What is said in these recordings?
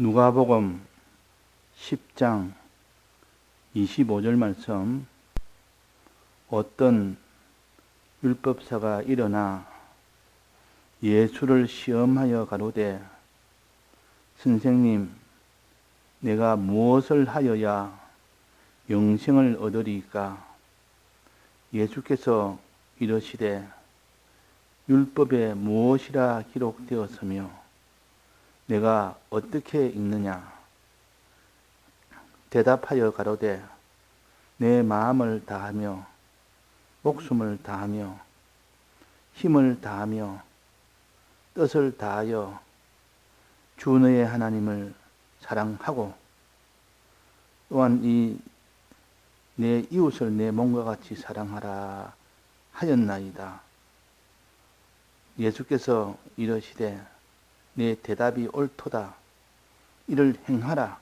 누가복음 10장 25절 말씀. 어떤 율법사가 일어나 예수를 시험하여 가로되, 선생님, 내가 무엇을 하여야 영생을 얻으리이까? 예수께서 이르시되, 율법에 무엇이라 기록되었으며 내가 어떻게 읽느냐? 대답하여 가로되, 내 마음을 다하며 목숨을 다하며 힘을 다하며 뜻을 다하여 주 너의 하나님을 사랑하고 또한 내 이웃을 내 몸과 같이 사랑하라 하였나이다. 예수께서 이르시되, 내 대답이 옳도다. 이를 행하라.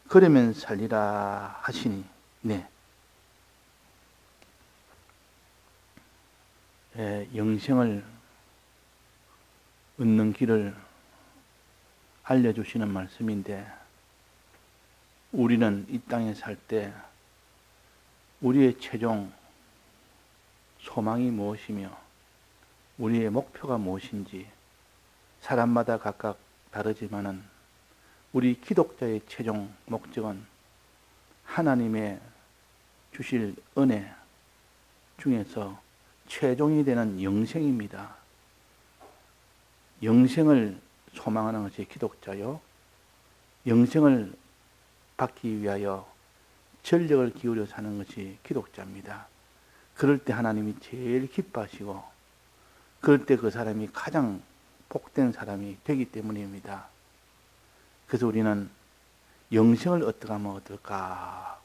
그러면 살리라 하시니. 영생을 얻는 길을 알려주시는 말씀인데, 우리는 이 땅에 살 때 우리의 최종 소망이 무엇이며 우리의 목표가 무엇인지 사람마다 각각 다르지만은 우리 기독자의 최종 목적은 하나님의 주실 은혜 중에서 최종이 되는 영생입니다. 영생을 소망하는 것이 기독자요, 영생을 받기 위하여 전력을 기울여 사는 것이 기독자입니다. 그럴 때 하나님이 제일 기뻐하시고, 그럴 때 그 사람이 가장 복된 사람이 되기 때문입니다. 그래서 우리는 영생을 어떻게 하면 어떨까?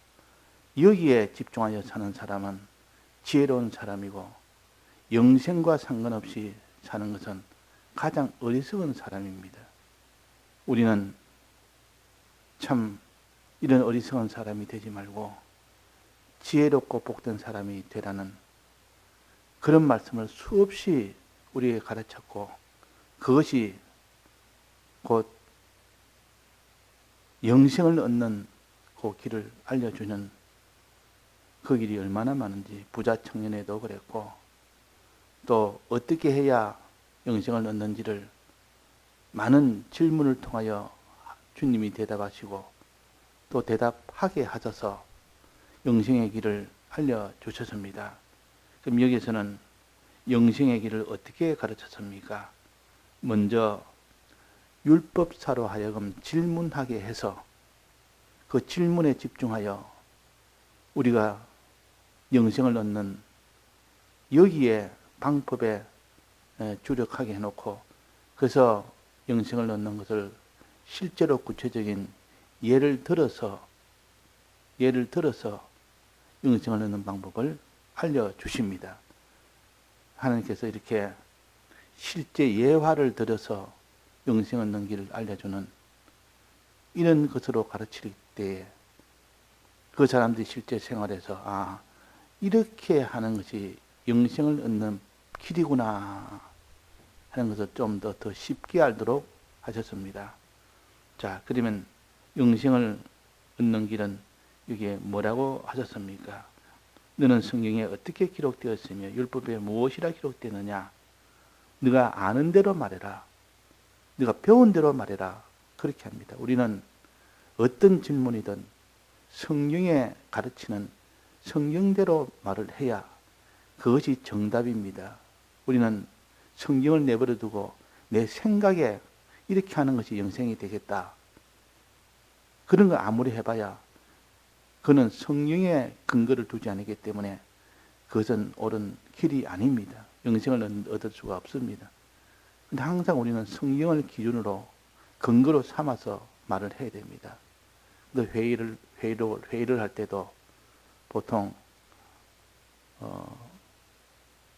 여기에 집중하여 사는 사람은 지혜로운 사람이고, 영생과 상관없이 사는 것은 가장 어리석은 사람입니다. 우리는 참 이런 어리석은 사람이 되지 말고 지혜롭고 복된 사람이 되라는 그런 말씀을 수없이 우리에게 가르쳤고, 그것이 곧 영생을 얻는 그 길을 알려주는 그 길이 얼마나 많은지, 부자 청년에도 그랬고, 또 어떻게 해야 영생을 얻는지를 많은 질문을 통하여 주님이 대답하시고 또 대답하게 하셔서 영생의 길을 알려주셨습니다. 그럼 여기서는 영생의 길을 어떻게 가르쳤습니까? 먼저 율법사로 하여금 질문하게 해서 그 질문에 집중하여 우리가 영생을 얻는 여기에 방법에 주력하게 해놓고, 그래서 영생을 얻는 것을 실제로 구체적인 예를 들어서 영생을 얻는 방법을 알려주십니다. 하나님께서 이렇게 실제 예화를 들어서 영생 얻는 길을 알려주는 이런 것으로 가르칠 때에 그 사람들이 실제 생활에서 이렇게 하는 것이 영생을 얻는 길이구나 하는 것을 좀 더 쉽게 알도록 하셨습니다. 자, 그러면 영생을 얻는 길은 이게 뭐라고 하셨습니까? 너는 성경에 어떻게 기록되었으며 율법에 무엇이라 기록되느냐? 네가 아는 대로 말해라. 네가 배운 대로 말해라. 그렇게 합니다. 우리는 어떤 질문이든 성경에 가르치는 성경대로 말을 해야 그것이 정답입니다. 우리는 성경을 내버려 두고 내 생각에 이렇게 하는 것이 영생이 되겠다, 그런 거 아무리 해봐야 그는 성경에 근거를 두지 않기 때문에 그것은 옳은 길이 아닙니다. 영생을 얻을 수가 없습니다. 근데 항상 우리는 성경을 기준으로 근거로 삼아서 말을 해야 됩니다. 회의를 할 때도 보통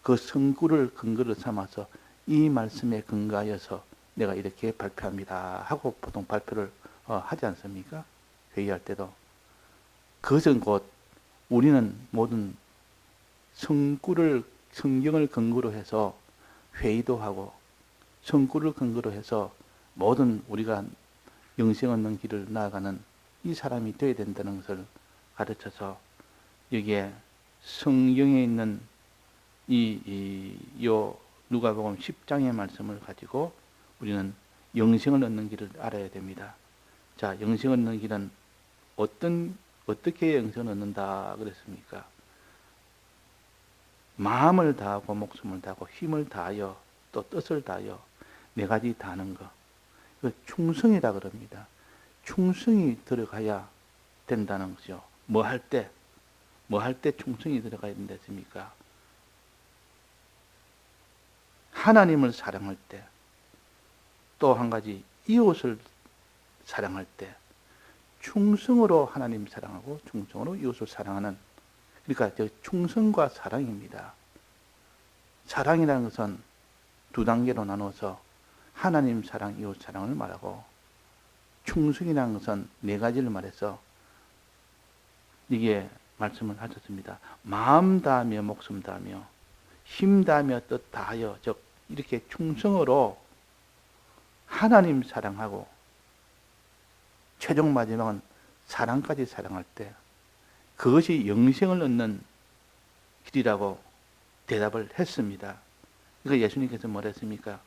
그 성구를 근거로 삼아서 이 말씀에 근거하여서 내가 이렇게 발표합니다 하고 보통 발표를 하지 않습니까? 회의할 때도. 그것은 곧 우리는 모든 성경을 근거로 해서 회의도 하고 성구를 근거로 해서 모든 우리가 영생 얻는 길을 나아가는 이 사람이 되어야 된다는 것을 가르쳐서 여기에 성경에 있는 요 누가복음 10장의 말씀을 가지고 우리는 영생을 얻는 길을 알아야 됩니다. 자, 영생 얻는 길은 어떻게 영생을 얻는다 그랬습니까? 마음을 다하고 목숨을 다하고 힘을 다하여 또 뜻을 다하여 네 가지 다하는 것. 그 충성이라 그럽니다. 충성이 들어가야 된다는 거죠. 뭐 할 때 충성이 들어가야 된다 했습니까? 하나님을 사랑할 때, 또 한 가지 이웃을 사랑할 때, 충성으로 하나님 사랑하고 충성으로 이웃을 사랑하는, 그러니까 충성과 사랑입니다. 사랑이라는 것은 두 단계로 나눠서 하나님 사랑, 이웃 사랑을 말하고, 충성이라는 것은 네 가지를 말해서 이게 말씀을 하셨습니다. 마음 다하며 목숨 다하며 힘 다하며 뜻 다하여, 즉 이렇게 충성으로 하나님 사랑하고 최종 마지막은 사랑까지 사랑할 때 그것이 영생을 얻는 길이라고 대답을 했습니다. 그러니까 예수님께서 뭐라 했습니까?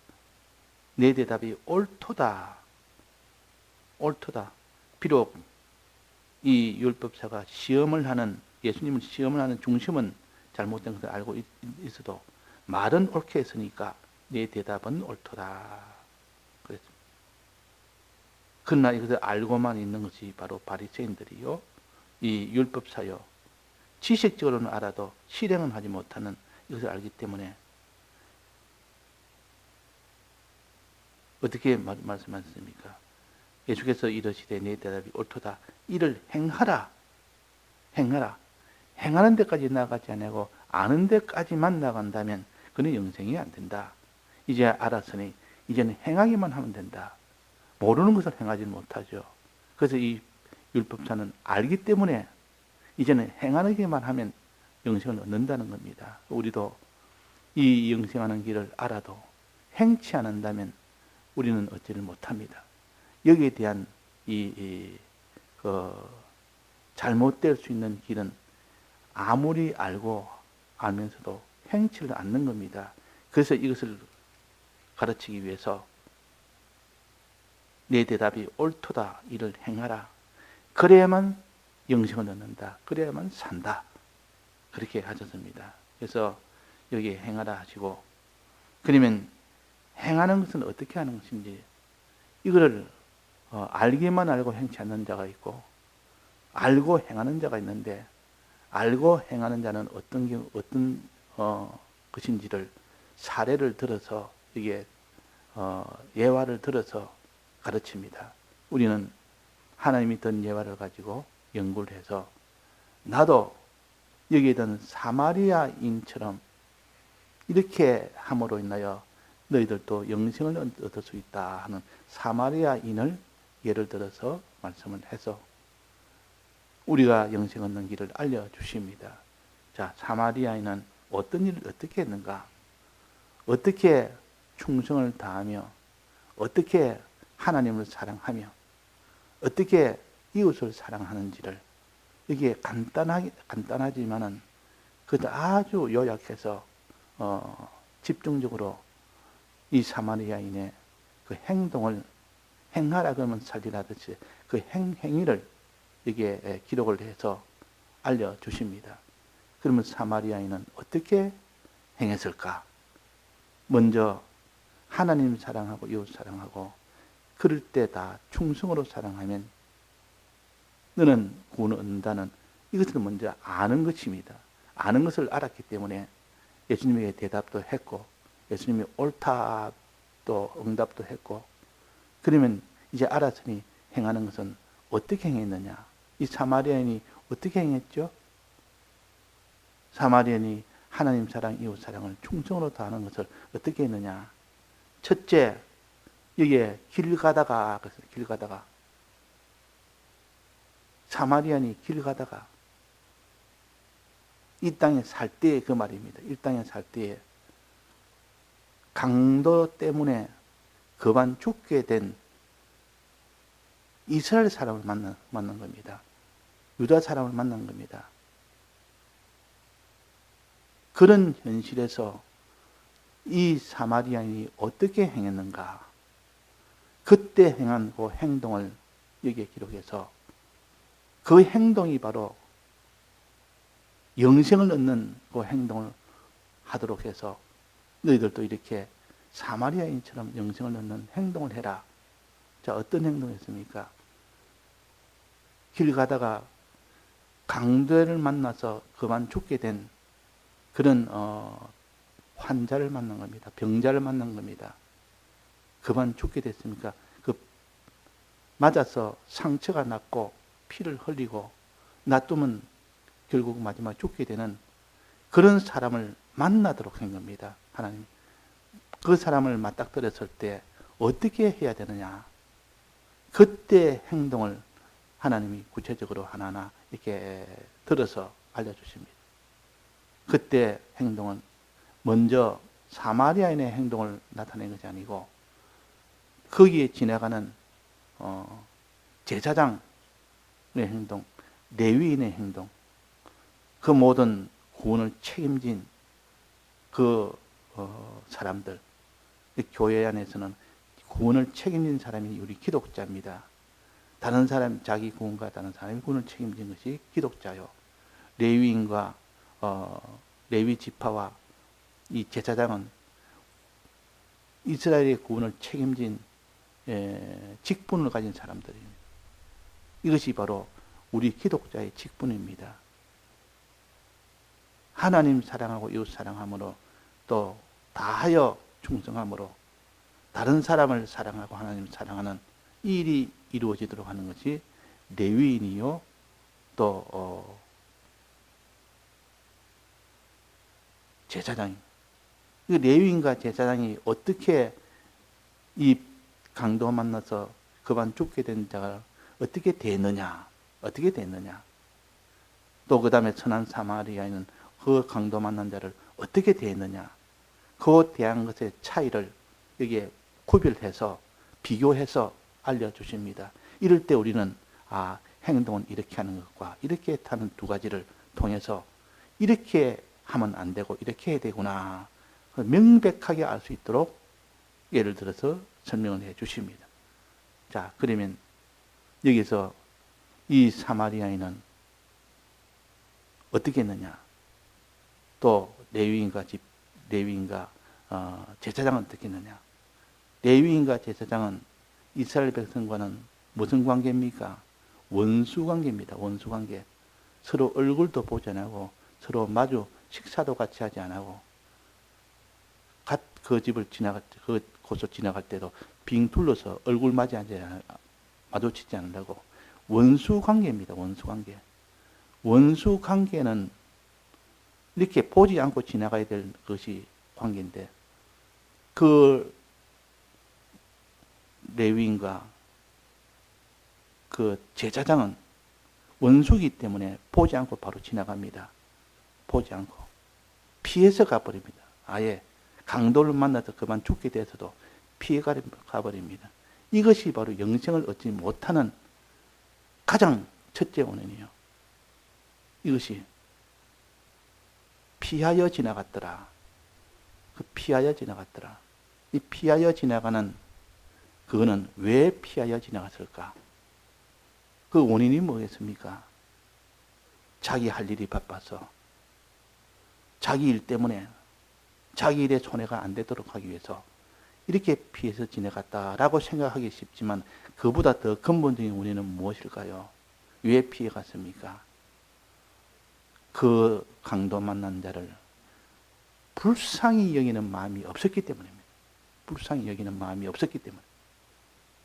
내 대답이 옳도다. 옳도다. 비록 이 율법사가 예수님을 시험을 하는 중심은 잘못된 것을 알고 있어도 말은 옳게 했으니까 내 대답은 옳도다. 그랬습니다. 그러나 이것을 알고만 있는 것이 바로 바리새인들이요, 이 율법사요, 지식적으로는 알아도 실행은 하지 못하는 이것을 알기 때문에 어떻게 말씀하셨습니까? 예수께서 이르시되 내 대답이 옳도다. 이를 행하라. 행하라. 행하는 데까지 나가지 않고 아는 데까지만 나간다면 그는 영생이 안 된다. 이제 알았으니 이제는 행하기만 하면 된다. 모르는 것을 행하지 못하죠. 그래서 이 율법사는 알기 때문에 이제는 행하기만 하면 영생을 얻는다는 겁니다. 우리도 이 영생하는 길을 알아도 행치 않는다면 우리는 얻지를 못합니다. 여기에 대한 잘못될 수 있는 길은 아무리 알면서도 행치를 않는 겁니다. 그래서 이것을 가르치기 위해서 내 대답이 옳도다. 이를 행하라. 그래야만 영생을 얻는다. 그래야만 산다. 그렇게 하셨습니다. 그래서 여기에 행하라 하시고, 그러면 행하는 것은 어떻게 하는 것인지, 이거를 알기만 알고 행치 않는 자가 있고 알고 행하는 자가 있는데, 알고 행하는 자는 어떤 것인지를 사례를 들어서 이게 예화를 들어서 가르칩니다. 우리는 하나님이 든 예화를 가지고 연구를 해서 나도 여기에 든 사마리아인처럼 이렇게 함으로 인하여 너희들도 영생을 얻을 수 있다 하는 사마리아인을 예를 들어서 말씀을 해서 우리가 영생 얻는 길을 알려주십니다. 자, 사마리아인은 어떤 일을 어떻게 했는가? 어떻게 충성을 다하며 어떻게 하나님을 사랑하며 어떻게 이웃을 사랑하는지를 이게 간단하지만은 그것도 아주 요약해서 집중적으로 이 사마리아인의 그 행동을 행하라 그러면 살리라듯이 그 행위를 여기에 기록을 해서 알려주십니다. 그러면 사마리아인은 어떻게 행했을까? 먼저 하나님 사랑하고 이웃 사랑하고 그럴 때 다 충성으로 사랑하면 너는 구원을 얻는다는 이것을 먼저 아는 것입니다. 아는 것을 알았기 때문에 예수님에게 대답도 했고 예수님이 옳다 또 응답도 했고, 그러면 이제 알았으니 행하는 것은 어떻게 행했느냐? 이 사마리아인이 어떻게 행했죠? 사마리아인이 하나님 사랑, 이웃 사랑을 충성으로 다하는 것을 어떻게 했느냐? 첫째, 여기에 길 가다가 사마리아인이 길 가다가 이 땅에 살 때의 그 말입니다. 이 땅에 살 때에 강도 때문에 급한 죽게 된 이스라엘 사람을 만난 겁니다. 유다 사람을 만난 겁니다. 그런 현실에서 이 사마리아인이 어떻게 행했는가? 그때 행한 그 행동을 여기에 기록해서 그 행동이 바로 영생을 얻는 그 행동을 하도록 해서 너희들도 이렇게 사마리아인처럼 영생을 얻는 행동을 해라. 자, 어떤 행동이었습니까? 길 가다가 강도를 만나서 그만 죽게 된 그런 환자를 만난 겁니다. 병자를 만난 겁니다. 그만 죽게 됐으니까 그 맞아서 상처가 났고 피를 흘리고 놔두면 결국 마지막 죽게 되는 그런 사람을 만나도록 한 겁니다. 하나님. 그 사람을 맞닥뜨렸을 때 어떻게 해야 되느냐. 그때 행동을 하나님이 구체적으로 하나하나 이렇게 들어서 알려주십니다. 그때 행동은 먼저 사마리아인의 행동을 나타낸 것이 아니고 거기에 지나가는 제사장의 행동, 레위인의 행동, 그 모든 구원을 책임진 그 사람들, 교회 안에서는 구원을 책임진 사람이 우리 기독자입니다. 다른 사람, 자기 구원과 다른 사람이 구원을 책임진 것이 기독자요. 레위인과 레위 지파와 이 제사장은 이스라엘의 구원을 책임진 직분을 가진 사람들입니다. 이것이 바로 우리 기독자의 직분입니다. 하나님 사랑하고 이웃 사랑함으로 또 다하여 충성함으로 다른 사람을 사랑하고 하나님 사랑하는 이 일이 이루어지도록 하는 것이 레위인이요 또 제사장입니다. 레위인과 제사장이 어떻게 이 강도와 만나서 그만 죽게 된 자가 어떻게 됐느냐, 또 그 다음에 선한 사마리아인은 그 강도 만난 자를 어떻게 대했느냐, 그 대한 것의 차이를 여기에 구별해서 비교해서 알려주십니다. 이럴 때 우리는 행동은 이렇게 하는 것과 이렇게 하는 두 가지를 통해서 이렇게 하면 안 되고 이렇게 해야 되구나 명백하게 알 수 있도록 예를 들어서 설명을 해 주십니다. 자, 그러면 여기서 이 사마리아인은 어떻게 했느냐, 또 레위인과 제사장은 어떻게 했느냐. 레위인과 제사장은 이스라엘 백성과는 무슨 관계입니까? 원수 관계입니다. 원수 관계. 서로 얼굴도 보지 않고 서로 마주 식사도 같이 하지 않고 그 집을 그 곳을 지나갈 때도 빙 둘러서 얼굴 마주치지 않는다고. 원수 관계입니다. 원수 관계. 원수 관계는 이렇게 보지 않고 지나가야 될 것이 관계인데 그 레위인과 그 제사장은 원수이기 때문에 보지 않고 바로 지나갑니다. 보지 않고 피해서 가버립니다. 아예 강도를 만나서 그만 죽게 돼서도 피해 가버립니다. 이것이 바로 영생을 얻지 못하는 가장 첫째 원인이에요. 이것이 피하여 지나갔더라. 이 피하여 지나가는 그거는 왜 피하여 지나갔을까? 그 원인이 뭐겠습니까? 자기 할 일이 바빠서 자기 일 때문에 자기 일에 손해가 안 되도록 하기 위해서 이렇게 피해서 지나갔다라고 생각하기 쉽지만 그보다 더 근본적인 원인은 무엇일까요? 왜 피해 갔습니까? 그 강도 만난 자를 불쌍히 여기는 마음이 없었기 때문입니다. 불쌍히 여기는 마음이 없었기 때문에.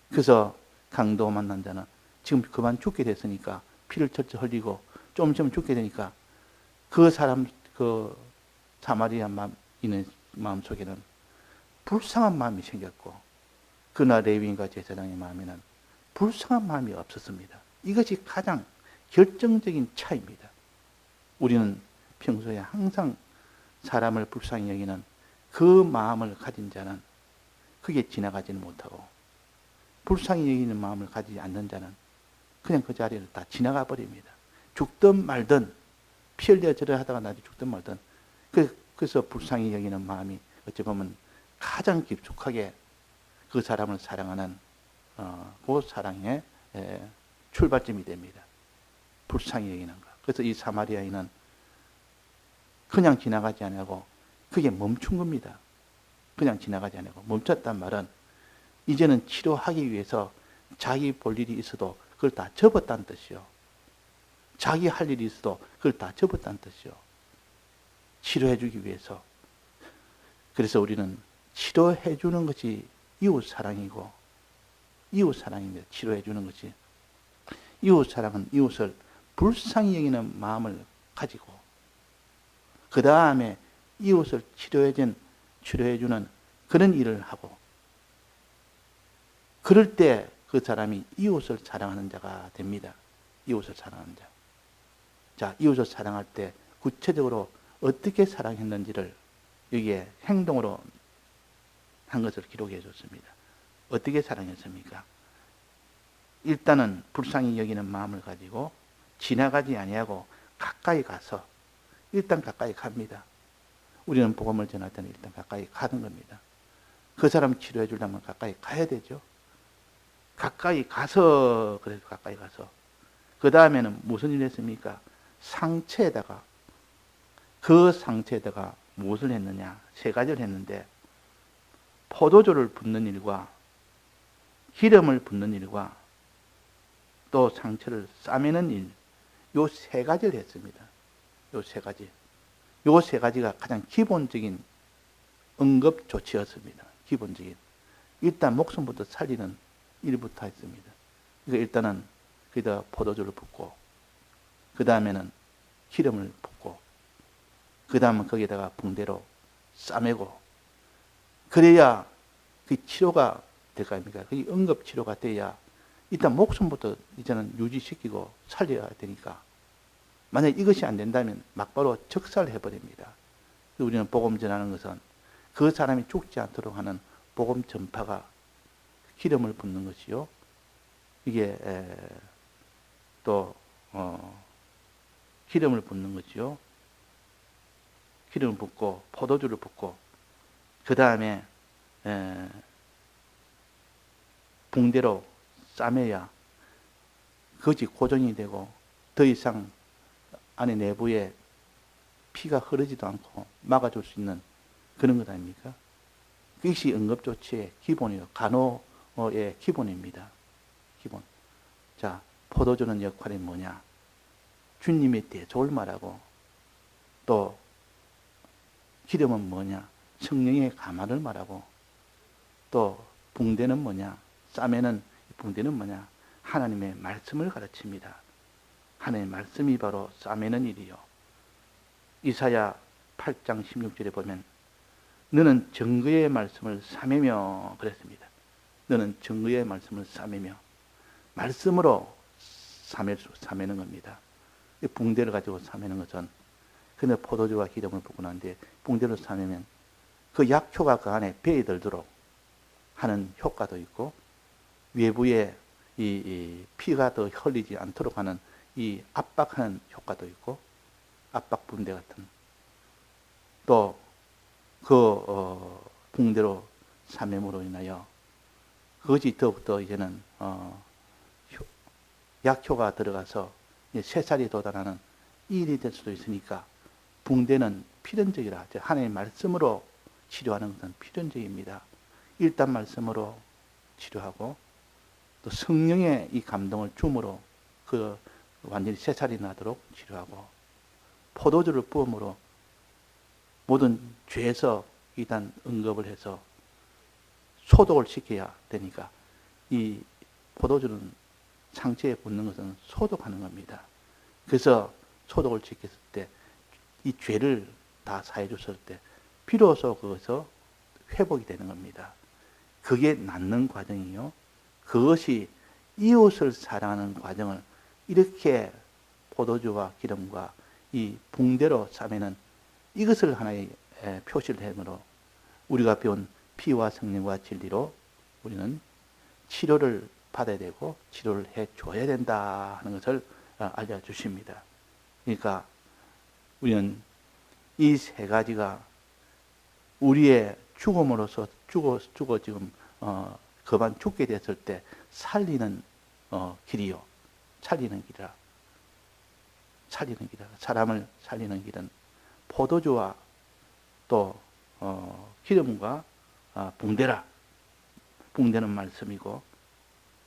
그래서 강도 만난 자는 지금 그만 죽게 됐으니까 피를 철철 흘리고 좀 있으면 죽게 되니까 그 사람, 그 사마리아 있는 마음속에는 불쌍한 마음이 생겼고 그러나 레위인과 제사장의 마음에는 불쌍한 마음이 없었습니다. 이것이 가장 결정적인 차이입니다. 우리는 평소에 항상 사람을 불쌍히 여기는 그 마음을 가진 자는 그게 지나가지는 못하고 불쌍히 여기는 마음을 가지지 않는 자는 그냥 그 자리를 다 지나가 버립니다. 죽든 말든, 피 흘려 저러 하다가 나중에 죽든 말든. 그래서 불쌍히 여기는 마음이 어찌 보면 가장 깊숙하게 그 사람을 사랑하는 그 사랑의 출발점이 됩니다. 불쌍히 여기는 것. 그래서 이 사마리아인은 그냥 지나가지 않고 그게 멈춘 겁니다. 그냥 지나가지 않고 멈췄단 말은 이제는 치료하기 위해서 자기 볼 일이 있어도 그걸 다 접었다는 뜻이요. 자기 할 일이 있어도 그걸 다 접었다는 뜻이요. 치료해 주기 위해서. 그래서 우리는 치료해 주는 것이 이웃 사랑이고, 이웃 사랑입니다. 치료해 주는 것이. 이웃 사랑은 이웃을 불쌍히 여기는 마음을 가지고, 그 다음에 이웃을 치료해 주는 그런 일을 하고, 그럴 때 그 사람이 이웃을 사랑하는 자가 됩니다. 이웃을 사랑하는 자. 자, 이웃을 사랑할 때 구체적으로 어떻게 사랑했는지를 여기에 행동으로 한 것을 기록해 줬습니다. 어떻게 사랑했습니까? 일단은 불쌍히 여기는 마음을 가지고 지나가지 아니하고 가까이 가서 일단 가까이 갑니다. 우리는 복음을 전할 때는 일단 가까이 가는 겁니다. 그 사람 치료해 주려면 가까이 가야 되죠. 가까이 가서, 그래서 가까이 가서. 그 다음에는 무슨 일을 했습니까? 상처에다가, 그 상처에다가 무엇을 했느냐? 세 가지를 했는데, 포도주를 붓는 일과, 기름을 붓는 일과, 또 상처를 싸매는 일, 요 세 가지를 했습니다. 요 세 가지. 요 세 가지가 가장 기본적인 응급 조치였습니다. 기본적인. 일단 목숨부터 살리는 일부터 했습니다. 그러니까 일단은 거기다 포도주를 붓고, 그 다음에는 기름을 붓고, 그 다음은 거기다가 붕대로 싸매고, 그래야 그 치료가 될 거 아닙니까? 그 응급 치료가 돼야 일단 목숨부터 이제는 유지시키고 살려야 되니까. 만약 이것이 안 된다면 막바로 적살해버립니다. 우리는 복음 전하는 것은 그 사람이 죽지 않도록 하는 복음 전파가 기름을 붓는 것이요. 이게 또 기름을 붓는 것이요. 기름을 붓고 포도주를 붓고 그 다음에 붕대로 싸매야 그것이 고정이 되고 더 이상 안에 내부에 피가 흐르지도 않고 막아줄 수 있는 그런 것 아닙니까? 그것이 응급조치의 기본이요. 간호의 기본입니다. 기본. 자, 포도주는 역할이 뭐냐? 주님의 대조를 말하고 또 기름은 뭐냐? 성령의 감화를 말하고 또 붕대는 뭐냐? 싸매는 붕대는 뭐냐? 하나님의 말씀을 가르칩니다. 하나님의 말씀이 바로 싸매는 일이요. 이사야 8장 16절에 보면 너는 정의의 말씀을 싸매며 그랬습니다. 너는 정의의 말씀을 싸매며 말씀으로 싸매는 겁니다. 붕대를 가지고 싸매는 것은 근데 포도주와 기름을 붓고 난데 붕대로 싸매면 그 약효가 그 안에 배에 들도록 하는 효과도 있고 외부에 이 피가 더 흘리지 않도록 하는 이 압박하는 효과도 있고 압박 붕대 같은 또 그 붕대로 싸매므로 인하여 그것이 더욱더 이제는 약효가 들어가서 새살이 돋아나는 일이 될 수도 있으니까 붕대는 필연적이라 하나님의 말씀으로 치료하는 것은 필연적입니다. 일단 말씀으로 치료하고 또 성령의 이 감동을 줌으로 그 완전히 새살이 나도록 치료하고 포도주를 부음으로 모든 죄에서 일단 응급을 해서 소독을 시켜야 되니까 이 포도주는 상처에 붓는 것은 소독하는 겁니다. 그래서 소독을 시켰을 때 이 죄를 다 사해 줬을 때 비로소 그것서 회복이 되는 겁니다. 그게 낫는 과정이요. 그것이 이웃을 사랑하는 과정을 이렇게 포도주와 기름과 이 붕대로 싸매는 이것을 하나의 표시를 함으로 우리가 배운 피와 성령과 진리로 우리는 치료를 받아야 되고 치료를 해줘야 된다 하는 것을 알려주십니다. 그러니까 우리는 이 세 가지가 우리의 죽음으로서 죽어 지금 그만 죽게 됐을 때 살리는 길이요. 살리는 길이라. 사람을 살리는 길은 포도주와 또 기름과 붕대라. 붕대는 말씀이고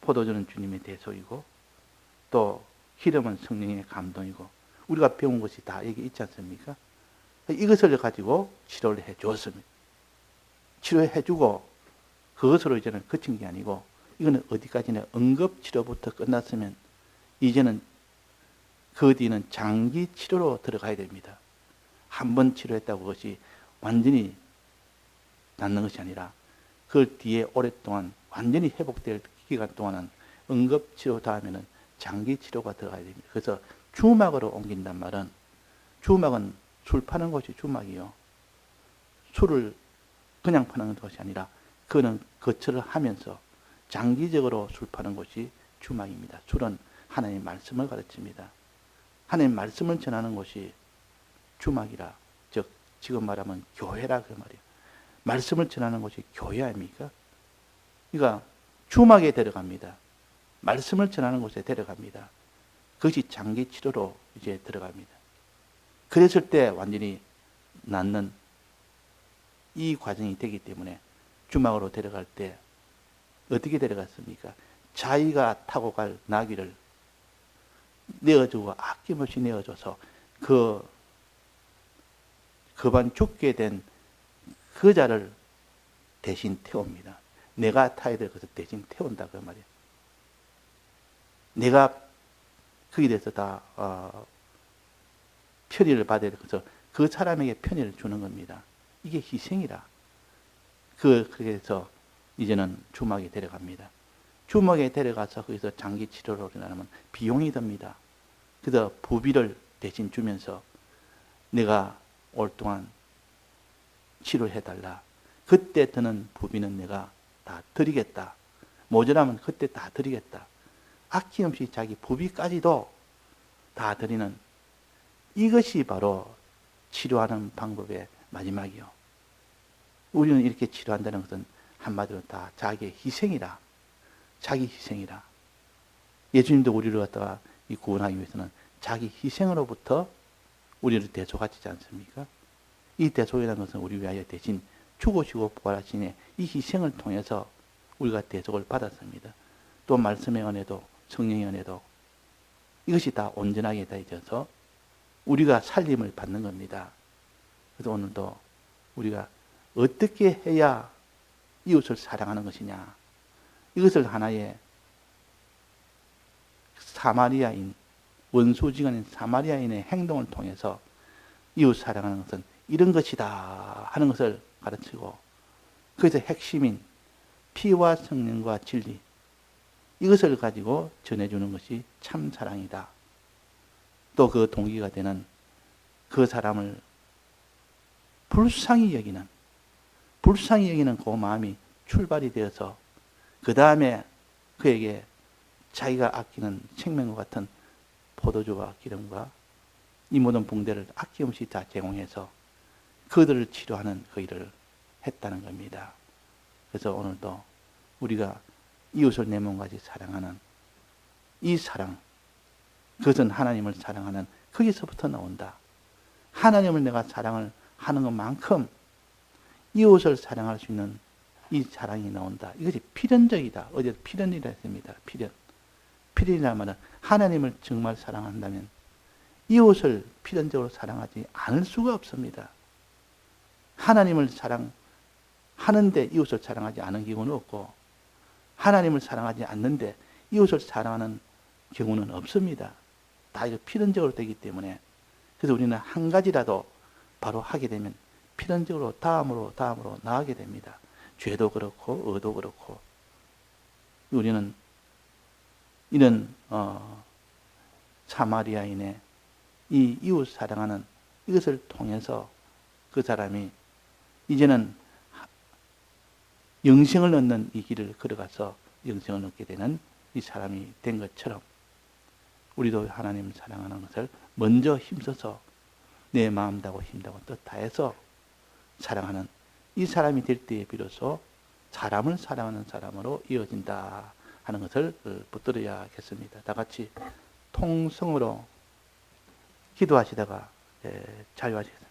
포도주는 주님의 대소이고 또 기름은 성령의 감동이고 우리가 배운 것이 다 여기 있지 않습니까? 이것을 가지고 치료를 해 주었습니다. 치료해 주고 그것으로 이제는 그친 게 아니고 이거는 어디까지나 응급치료부터 끝났으면 이제는 그 뒤는 장기 치료로 들어가야 됩니다. 한 번 치료했다고 그것이 완전히 낫는 것이 아니라 그 뒤에 오랫동안 완전히 회복될 기간 동안은 응급치료 다음에는 장기 치료가 들어가야 됩니다. 그래서 주막으로 옮긴단 말은 주막은 술 파는 곳이 주막이요. 술을 그냥 파는 것이 아니라 그는 거처를 하면서 장기적으로 술 파는 곳이 주막입니다. 술은 하나님의 말씀을 가르칩니다. 하나님의 말씀을 전하는 곳이 주막이라, 즉 지금 말하면 교회라 그 말이에요. 말씀을 전하는 곳이 교회 아닙니까? 그러니까 주막에 데려갑니다. 말씀을 전하는 곳에 데려갑니다. 그것이 장기 치료로 이제 들어갑니다. 그랬을 때 완전히 낫는 이 과정이 되기 때문에 주막으로 데려갈 때 어떻게 데려갔습니까? 자기가 타고 갈 나귀를 내어주고 아낌없이 내어줘서 그반 죽게 된 그자를 대신 태웁니다. 내가 타야 될 것을 대신 태운다 그 말이에요. 내가 거기에 대해서 다 편의를 받아야 될 것을 그 사람에게 편의를 주는 겁니다. 이게 희생이라. 그래서 이제는 주막에 데려갑니다. 주막에 데려가서 거기서 장기 치료로 일어나면 비용이 듭니다. 그래서 부비를 대신 주면서 내가 올 동안 치료해달라. 그때 드는 부비는 내가 다 드리겠다. 모자라면 그때 다 드리겠다. 아낌없이 자기 부비까지도 다 드리는 이것이 바로 치료하는 방법의 마지막이요. 우리는 이렇게 치료한다는 것은 한마디로 다 자기의 희생이라. 자기 희생이라. 예수님도 우리를 갖다가 구원하기 위해서는 자기 희생으로부터 우리를 대속하시지 않습니까? 이 대속이라는 것은 우리 위하여 대신 죽으시고 부활하시니 이 희생을 통해서 우리가 대속을 받았습니다. 또 말씀의 은혜도 성령의 은혜도 이것이 다 온전하게 되어져서 우리가 살림을 받는 겁니다. 그래서 오늘도 우리가 어떻게 해야 이웃을 사랑하는 것이냐, 이것을 하나의 사마리아인, 원수지간인 사마리아인의 행동을 통해서 이웃 사랑하는 것은 이런 것이다 하는 것을 가르치고, 그래서 핵심인 피와 성령과 진리, 이것을 가지고 전해주는 것이 참 사랑이다. 또 그 동기가 되는 그 사람을 불쌍히 여기는 그 마음이 출발이 되어서 그 다음에 그에게 자기가 아끼는 생명과 같은 포도주와 기름과 이 모든 붕대를 아낌없이 다 제공해서 그들을 치료하는 그 일을 했다는 겁니다. 그래서 오늘도 우리가 이웃을 내 몸같이 사랑하는 이 사랑, 그것은 하나님을 사랑하는 거기서부터 나온다. 하나님을 내가 사랑을 하는 것만큼 이웃을 사랑할 수 있는 이 사랑이 나온다. 이것이 필연적이다. 어제 필연이라 했습니다. 필연이라는 말은 하나님을 정말 사랑한다면 이웃을 필연적으로 사랑하지 않을 수가 없습니다. 하나님을 사랑하는데 이웃을 사랑하지 않은 경우는 없고, 하나님을 사랑하지 않는데 이웃을 사랑하는 경우는 없습니다. 다 이거 필연적으로 되기 때문에, 그래서 우리는 한 가지라도 바로 하게 되면 필연적으로 다음으로 나아가게 됩니다. 죄도 그렇고 의도 그렇고. 우리는 이런 사마리아인의 이 이웃 사랑하는 이것을 통해서 그 사람이 이제는 영생을 얻는 이 길을 걸어가서 영생을 얻게 되는 이 사람이 된 것처럼 우리도 하나님을 사랑하는 것을 먼저 힘써서 내 마음 다하고 힘 다하고 뜻 다해서 사랑하는 이 사람이 될 때에 비로소 사람을 사랑하는 사람으로 이어진다 하는 것을 붙들어야겠습니다. 다 같이 통성으로 기도하시다가 자유하시겠습니다.